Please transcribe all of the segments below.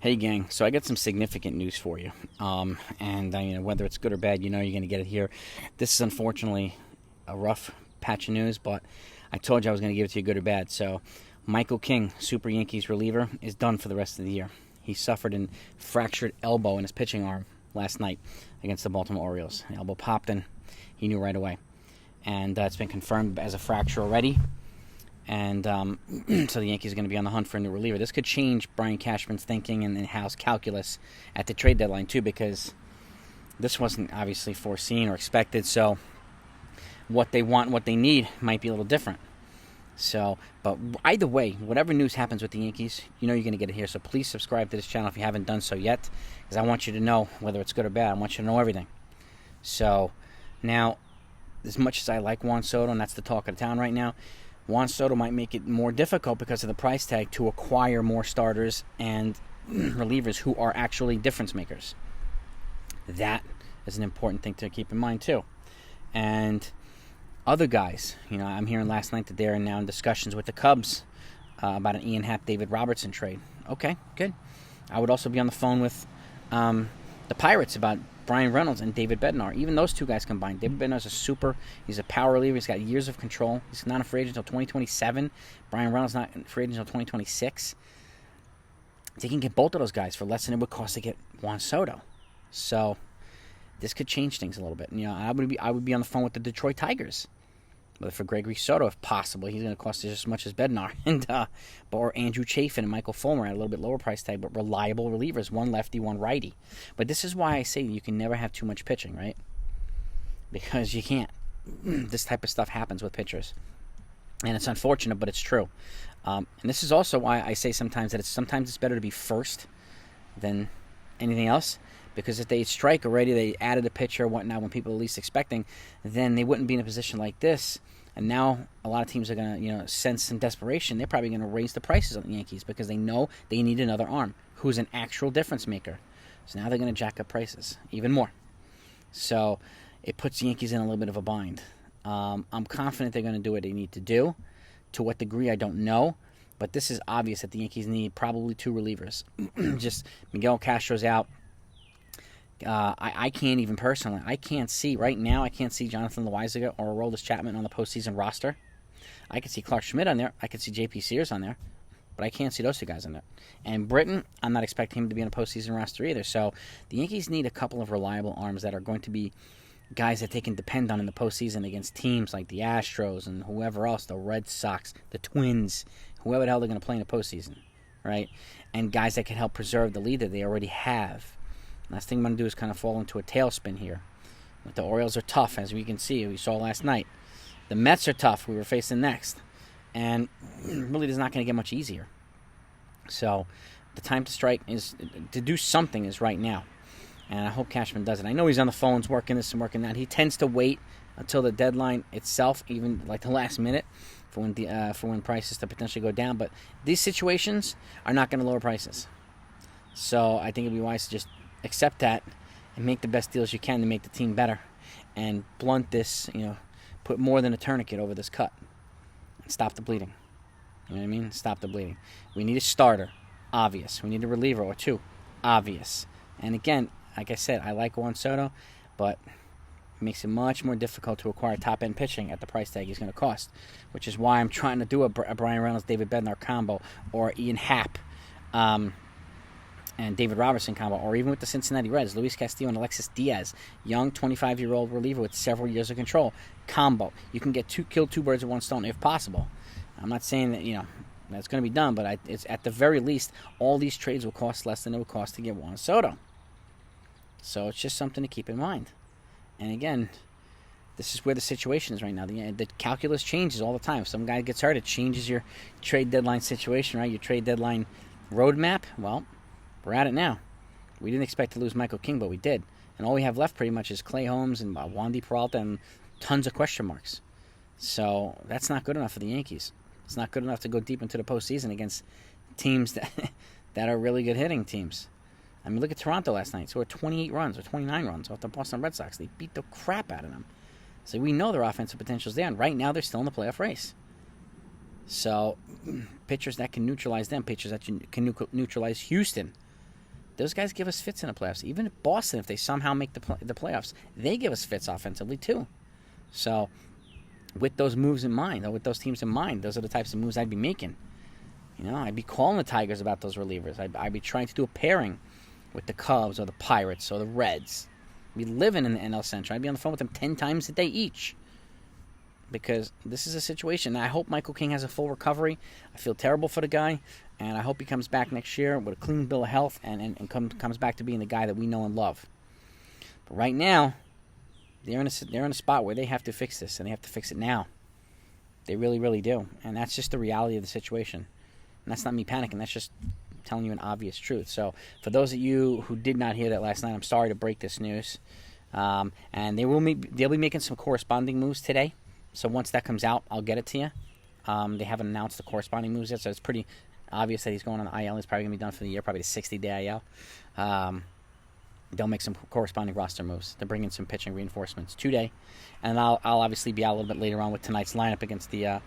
Hey gang, so I got some significant news for you, whether it's good or bad, you're going to get it here. This is unfortunately a rough patch of news, but I told you I was going to give it to you good or bad. So, Michael King, Super Yankees reliever, is done for the rest of the year. He suffered a fractured elbow in his pitching arm last night against the Baltimore Orioles. The elbow popped, and he knew right away, and it's been confirmed as a fracture already. And so the Yankees are going to be on the hunt for a new reliever. This could change Brian Cashman's thinking and in-house calculus at the trade deadline, too, because this wasn't obviously foreseen or expected. So what they want, what they need might be a little different. So, but either way, whatever news happens with the Yankees, you're going to get it here. So please subscribe to this channel if you haven't done so yet, because I want you to know whether it's good or bad. I want you to know everything. So now, as much as I like Juan Soto, and that's the talk of the town right now, Juan Soto might make it more difficult because of the price tag to acquire more starters and relievers who are actually difference makers. That is an important thing to keep in mind too. And other guys, I'm hearing last night that they're now in discussions with the Cubs about an Ian Happ, David Robertson trade. Okay, good. I would also be on the phone with the Pirates about Brian Reynolds and David Bednar. Even those two guys combined. David Bednar is he's a power reliever. He's got years of control. He's not a free agent until 2027. Brian Reynolds not a free agent until 2026. They can get both of those guys for less than it would cost to get Juan Soto. So this could change things a little bit. I would be on the phone with the Detroit Tigers. But for Gregory Soto, if possible, he's going to cost just as much as Bednar, or Andrew Chafin and Michael Fulmer at a little bit lower price tag, but reliable relievers, one lefty, one righty. But this is why I say you can never have too much pitching, right? Because you can't. This type of stuff happens with pitchers, and it's unfortunate, but it's true. And this is also why I say sometimes that sometimes it's better to be first than anything else. Because if they strike already, they added a pitcher, whatnot, when people are least expecting, then they wouldn't be in a position like this. And now a lot of teams are going to, sense some desperation. They're probably going to raise the prices on the Yankees because they know they need another arm who's an actual difference maker. So now they're going to jack up prices even more. So it puts the Yankees in a little bit of a bind. I'm confident they're going to do what they need to do. To what degree, I don't know. But this is obvious that the Yankees need probably two relievers. Just Miguel Castro's out. I can't even personally. I can't see right now. I can't see Jonathan Loaizaga or Aroldis Chapman on the postseason roster. I can see Clark Schmidt on there. I can see J.P. Sears on there, but I can't see those two guys on there. And Britton, I'm not expecting him to be on a postseason roster either. So the Yankees need a couple of reliable arms that are going to be guys that they can depend on in the postseason against teams like the Astros and whoever else, the Red Sox, the Twins, whoever the hell they're going to play in the postseason, right? And guys that can help preserve the lead that they already have. Last thing I'm going to do is kind of fall into a tailspin here. But the Orioles are tough, as we can see. We saw last night. The Mets are tough. We were facing next. And really, it's not going to get much easier. So the time to do something is right now. And I hope Cashman does it. I know he's on the phones working this and working that. He tends to wait until the deadline itself, even like the last minute, for when prices to potentially go down. But these situations are not going to lower prices. So I think it would be wise to just accept that and make the best deals you can to make the team better and blunt this, put more than a tourniquet over this cut and stop the bleeding. You know what I mean? Stop the bleeding. We need a starter, obvious. We need a reliever or two, obvious. And again, like I said, I like Juan Soto, but it makes it much more difficult to acquire top-end pitching at the price tag he's going to cost, which is why I'm trying to do a Brian Reynolds, David Bednar combo, or Ian Happ, and David Robertson combo, or even with the Cincinnati Reds, Luis Castillo and Alexis Diaz, young 25-year-old reliever with several years of control, combo. You can kill two birds with one stone if possible. I'm not saying that, that's going to be done, but it's at the very least, all these trades will cost less than it would cost to get Juan Soto. So it's just something to keep in mind. And again, this is where the situation is right now. The calculus changes all the time. If some guy gets hurt, it changes your trade deadline situation, right? Your trade deadline roadmap. Well, we're at it now. We didn't expect to lose Michael King, but we did. And all we have left pretty much is Clay Holmes and Wandy Peralta and tons of question marks. So that's not good enough for the Yankees. It's not good enough to go deep into the postseason against teams that are really good hitting teams. I mean, look at Toronto last night. Scored 28 runs or 29 runs off the Boston Red Sox. They beat the crap out of them. So we know their offensive potential is there. And right now they're still in the playoff race. So pitchers that can neutralize them, pitchers that can neutralize Houston, those guys give us fits in the playoffs. Even Boston, if they somehow make the playoffs, they give us fits offensively too. So with those moves in mind, or with those teams in mind, those are the types of moves I'd be making. I'd be calling the Tigers about those relievers. I'd be trying to do a pairing with the Cubs or the Pirates or the Reds. I'd be living in the NL Central. I'd be on the phone with them 10 times a day each. Because this is a situation. I hope Michael King has a full recovery. I feel terrible for the guy. And I hope he comes back next year with a clean bill of health and comes back to being the guy that we know and love. But right now, they're in a spot where they have to fix this, and they have to fix it now. They really, really do. And that's just the reality of the situation. And that's not me panicking. That's just telling you an obvious truth. So for those of you who did not hear that last night, I'm sorry to break this news. And they'll be making some corresponding moves today. So once that comes out, I'll get it to you. They haven't announced the corresponding moves yet, so it's pretty obvious that he's going on the IL. He's probably going to be done for the year, probably the 60-day IL. They'll make some corresponding roster moves. They're bringing some pitching reinforcements today. And I'll obviously be out a little bit later on with tonight's lineup against the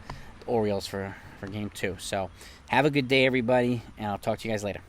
Orioles for Game 2. So have a good day, everybody, and I'll talk to you guys later.